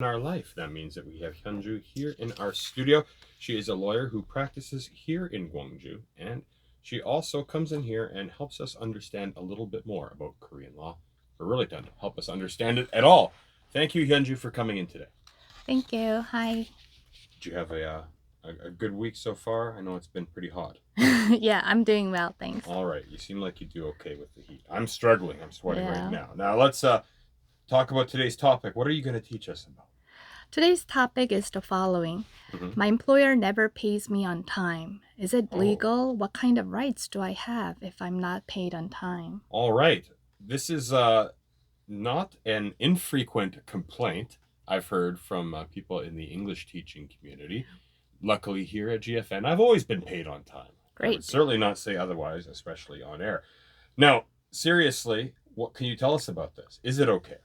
in our life. That means that we have Hyunju here in our studio. She is a lawyer who practices here in Gwangju, and she also comes in here and helps us understand a little bit more about Korean law, or really to help us understand it at all. Thank you, Hyunju, for coming in today. Thank you. Hi. Did you have a good week so far? I know it's been pretty hot. Yeah, I'm doing well, thanks. All right, you seem like you do okay with the heat. I'm struggling. I'm sweating right Yeah. now. Now let's talk about today's topic. What are you going to teach us about? Today's topic is the following. Mhm. My employer never pays me on time. Is it Oh. legal? What kind of rights do I have if I'm not paid on time? All right. This is not an infrequent complaint I've heard from people in the English teaching community. Luckily, here at GFN, I've always been paid on time. I would Great. certainly not say otherwise, especially on air. Now, seriously, what can you tell us about this? Is it okay?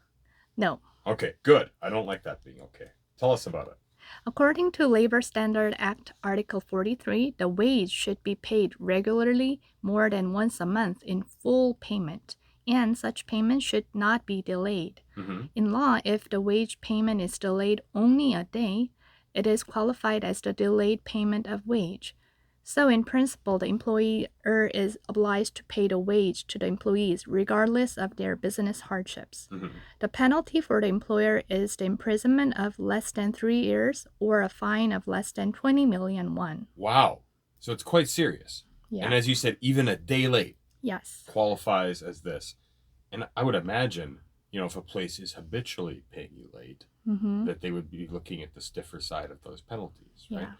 No. Okay, good. I don't like that being okay. Tell us about it. According to Labor Standard Act Article 43, the wage should be paid regularly more than once a month in full payment, and such payment should not be delayed. Mm-hmm. In law, if the wage payment is delayed only a day, it is qualified as the delayed payment of wage. So, in principle, the employer is obliged to pay the wage to the employees regardless of their business hardships. Mm-hmm. The penalty for the employer is the imprisonment of less than 3 years or a fine of less than 20 million won. Wow. So it's quite serious. Yeah. And as you said, even a day late Yes. qualifies as this. And I would imagine, if a place is habitually paying you late, Mm-hmm. that they would be looking at the stiffer side of those penalties, right? Yeah.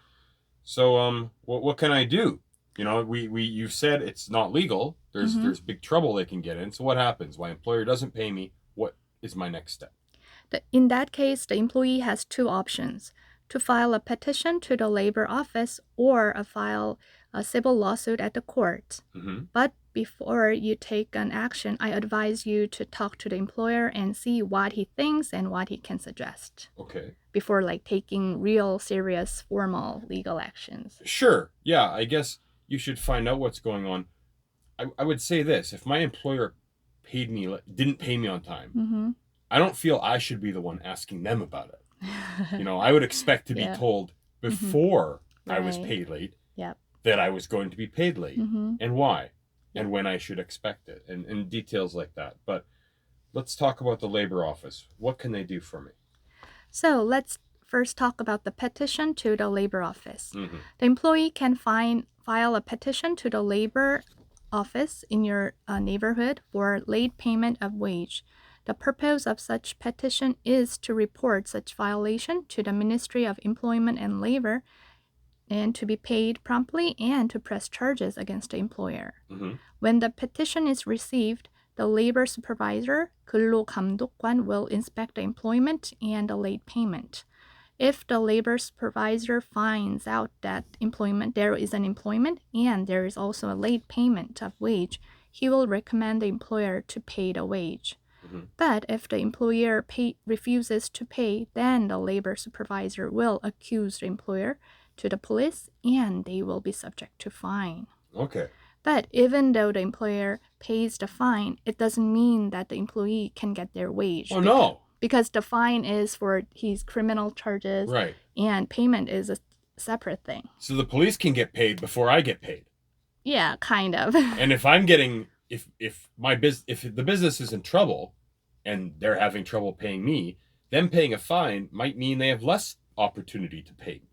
So, what can I do? You've said it's not legal. There's big trouble they can get in. So what happens? My employer doesn't pay me. What is my next step? In that case, the employee has two options: to file a petition to the labor office or file a civil lawsuit at the court. Mm-hmm. But before you take an action, I advise you to talk to the employer and see what he thinks and what he can suggest Okay. before taking real serious formal legal actions. Sure. Yeah, I guess you should find out what's going on. I would say this: if my employer didn't pay me on time, Mm-hmm. I don't feel I should be the one asking them about it. I would expect to be Yeah. told before I was Right. paid late Yep. that I was going to be paid late Mm-hmm. and why and when I should expect it and details like that. But let's talk about the labor office. What can they do for me? So let's first talk about the petition to the labor office. Mm-hmm. The employee can file a petition to the labor office in your neighborhood for late payment of wage. The purpose of such petition is to report such violation to the Ministry of Employment and Labor and to be paid promptly and to press charges against the employer. Mm-hmm. When the petition is received, the labor supervisor, 근로감독관, will inspect the employment and the late payment. If the labor supervisor finds out that there is an employment and there is also a late payment of wage, he will recommend the employer to pay the wage. Mm-hmm. But if the employer refuses to pay, then the labor supervisor will accuse the employer to the police and they will be subject to fine. Okay. But even though the employer pays the fine, it doesn't mean that the employee can get their wage. Oh, no. Because the fine is for his criminal charges, Right. and payment is a separate thing. So the police can get paid before I get paid. Yeah, kind of. And if I'm getting if the business is in trouble and they're having trouble paying me, them paying a fine might mean they have less opportunity to pay me.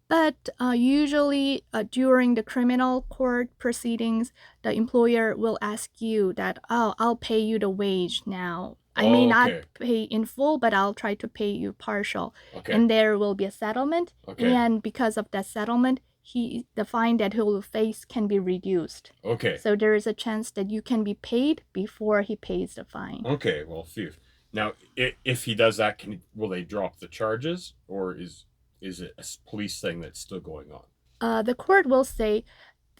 But usually during the criminal court proceedings, the employer will ask you that, I'll pay you the wage now. I may not pay in full, but I'll try to pay you partial. Okay. And there will be a settlement. Okay. And because of that settlement, the fine that he will face can be reduced. Okay. So there is a chance that you can be paid before he pays the fine. Okay, well, phew. Now, if he does that, will they drop the charges, or is it a police thing that's still going on? The court will say,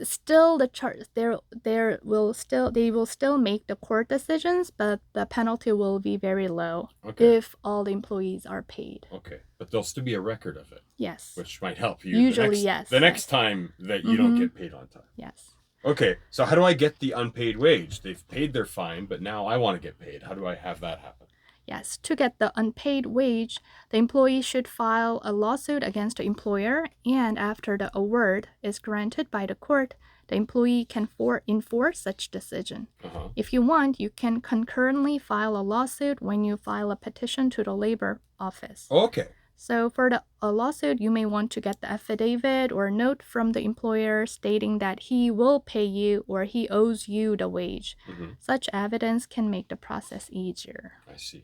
still the charge they will still make the court decisions, but the penalty will be very low. Okay. If all the employees are paid. Okay, but there'll still be a record of it. Yes. Which might help you. Usually, yes. The next time that you don't get paid on time. Yes. Okay, so how do I get the unpaid wage? They've paid their fine, but now I want to get paid. How do I have that happen? Yes, to get the unpaid wage, the employee should file a lawsuit against the employer, and after the award is granted by the court, the employee can enforce such decision. Uh-huh. If you want, you can concurrently file a lawsuit when you file a petition to the labor office. Okay. So for a lawsuit, you may want to get the affidavit or note from the employer stating that he will pay you or he owes you the wage. Mm-hmm. Such evidence can make the process easier. I see.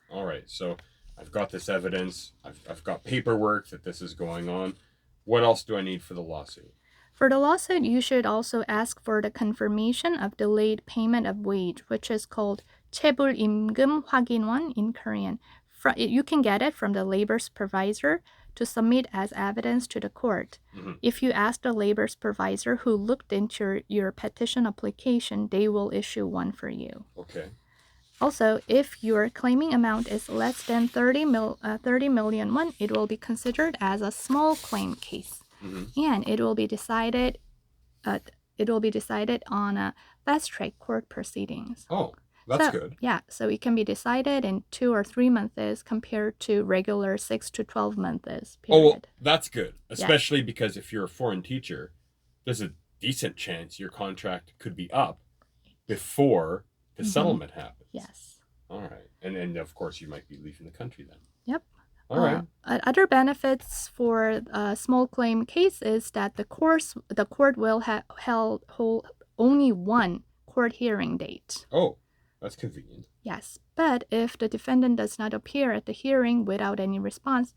All right. So I've got this evidence. I've got paperwork that this is going on. What else do I need for the lawsuit? For the lawsuit, you should also ask for the confirmation of delayed payment of wage, which is called 체불 임금 확인원 in Korean. You can get it from the labor supervisor to submit as evidence to the court. Mm-hmm. If you ask the labor supervisor who looked into your petition application, they will issue one for you. Okay. Also, if your claiming amount is less than 30 million won, it will be considered as a small claim case. Mm-hmm. And it will be decided on a fast track court proceedings. Oh, that's good. Yeah, so it can be decided in 2 or 3 months compared to regular 6 to 12 months period. Oh, well, that's good, especially because if you're a foreign teacher, there's a decent chance your contract could be up before the settlement happens. Yes. All right. And of course, you might be leaving the country then. Yep. All right. Other benefits for a small claim case is that the court will hold only one court hearing date. Oh, that's convenient. Yes, but if the defendant does not appear at the hearing without any response,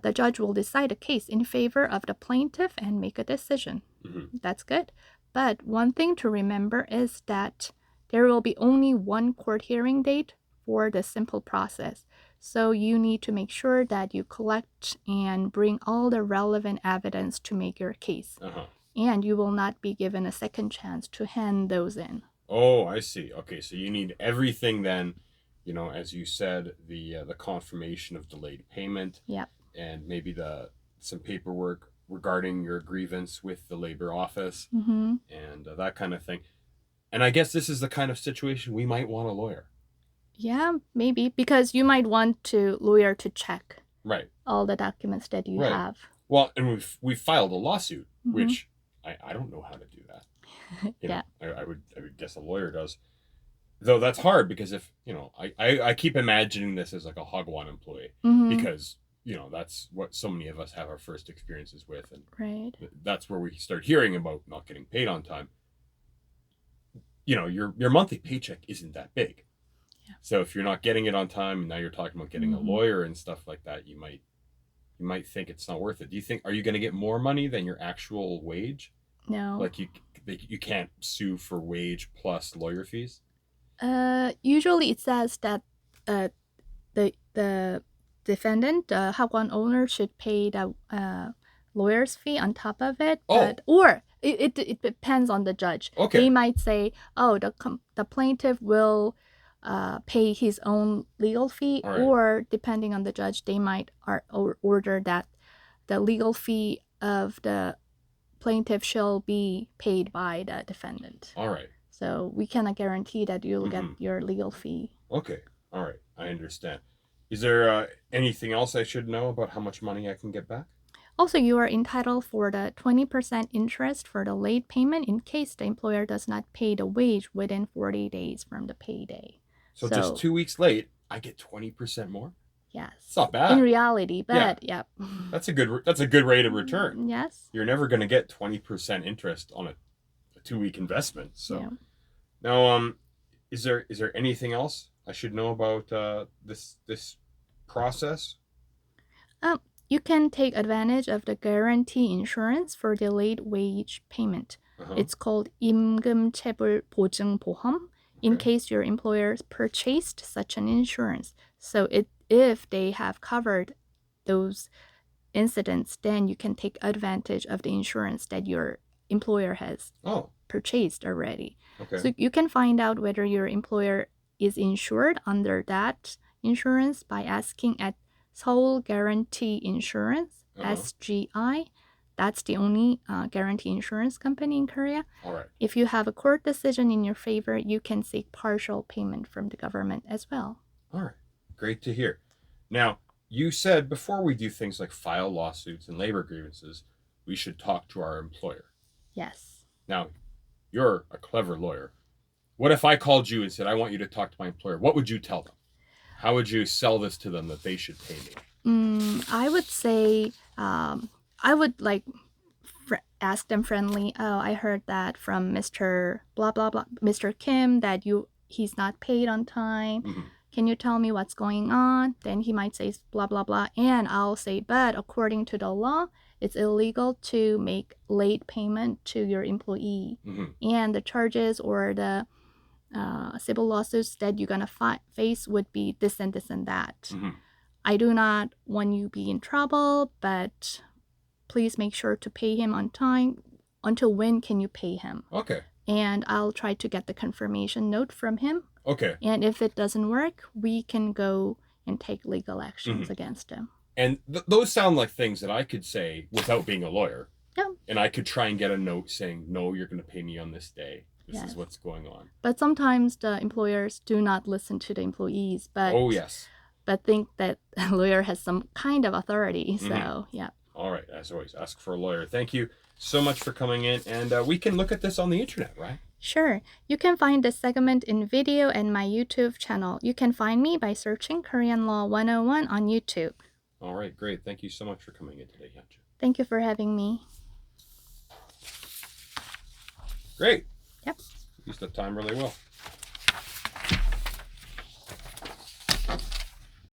the judge will decide the case in favor of the plaintiff and make a decision. Mm-hmm. That's good. But one thing to remember is that there will be only one court hearing date for the simple process. So you need to make sure that you collect and bring all the relevant evidence to make your case. Uh-huh. And you will not be given a second chance to hand those in. Oh, I see. Okay, so you need everything then, as you said, the confirmation of delayed payment. Yep. And maybe some paperwork regarding your grievance with the labor office. Mm-hmm. And that kind of thing. And I guess this is the kind of situation we might want a lawyer. Yeah, maybe, because you might want lawyer to check all the documents that you have. Well, and we've filed a lawsuit, Mm-hmm. which I don't know how to do that. Yeah. I would guess a lawyer does. Though that's hard because if, I keep imagining this as like a Hagwon employee Mm-hmm. because, that's what so many of us have our first experiences with. And Right. that's where we start hearing about not getting paid on time. Your monthly paycheck isn't that big. Yeah. So if you're not getting it on time, and now you're talking about getting Mm-hmm. a lawyer and stuff like that, you might think it's not worth it. Are you going to get more money than your actual wage? No. Like you can't sue for wage plus lawyer fees? Usually it says that the defendant, Hagwon owner, should pay the lawyer's fee on top of it. Or it depends on the judge. Okay. They might say, the plaintiff will pay his own legal fee, All right. or depending on the judge, they might order that the legal fee of the plaintiff shall be paid by the defendant. All right. So we cannot guarantee that you'll Mm-hmm. get your legal fee. Okay. All right. I understand. Is there anything else I should know about how much money I can get back? Also, you are entitled for the 20% interest for the late payment in case the employer does not pay the wage within 40 days from the payday. So just 2 weeks late, I get 20% more? Yes. It's not bad. In reality, but yep. That's a good rate of return. Yes. You're never going to get 20% interest on a 2-week investment. So Yeah. now, is there anything else I should know about this process? You can take advantage of the guarantee insurance for delayed wage payment. Uh-huh. It's called 임금체불 보증보험 in Okay. case your employer purchased such an insurance. So if they have covered those incidents, then you can take advantage of the insurance that your employer has purchased already. Okay. So you can find out whether your employer is insured under that insurance by asking at Seoul Guarantee Insurance, SGI. That's the only guarantee insurance company in Korea. All right. If you have a court decision in your favor, you can seek partial payment from the government as well. All right. Great to hear. Now, you said before we do things like file lawsuits and labor grievances, we should talk to our employer. Yes. Now, you're a clever lawyer. What if I called you and said, I want you to talk to my employer? What would you tell them? How would you sell this to them that they should pay me? I would say, I would like ask them friendly. Oh, I heard that from Mr. blah blah blah, Mr. Kim, that he's not paid on time. Mm-hmm. Can you tell me what's going on? Then he might say blah blah blah, and I'll say, but according to the law, it's illegal to make late payment to your employee, and the charges or the civil lawsuits that you're gonna face would be this and this and that. I do not want you to be in trouble, but please make sure to pay him on time. Until when can you pay him? Okay. And I'll try to get the confirmation note from him. Okay. And if it doesn't work, we can go and take legal actions against him. And those sound like things that I could say without being a lawyer. Yeah. And I could try and get a note saying, no, you're going to pay me on this day. This is what's going on. But sometimes the employers do not listen to the employees. But oh, yes. But think that a lawyer has some kind of authority. So, yeah. All right. As always, ask for a lawyer. Thank you so much for coming in. And we can look at this on the internet, right? Sure. You can find this segment in video and my YouTube channel. You can find me by searching Korean Law 101 on YouTube. All right. Great. Thank you so much for coming in today, Hyunju. Thank you for having me. Great. Yep. Used the time really well.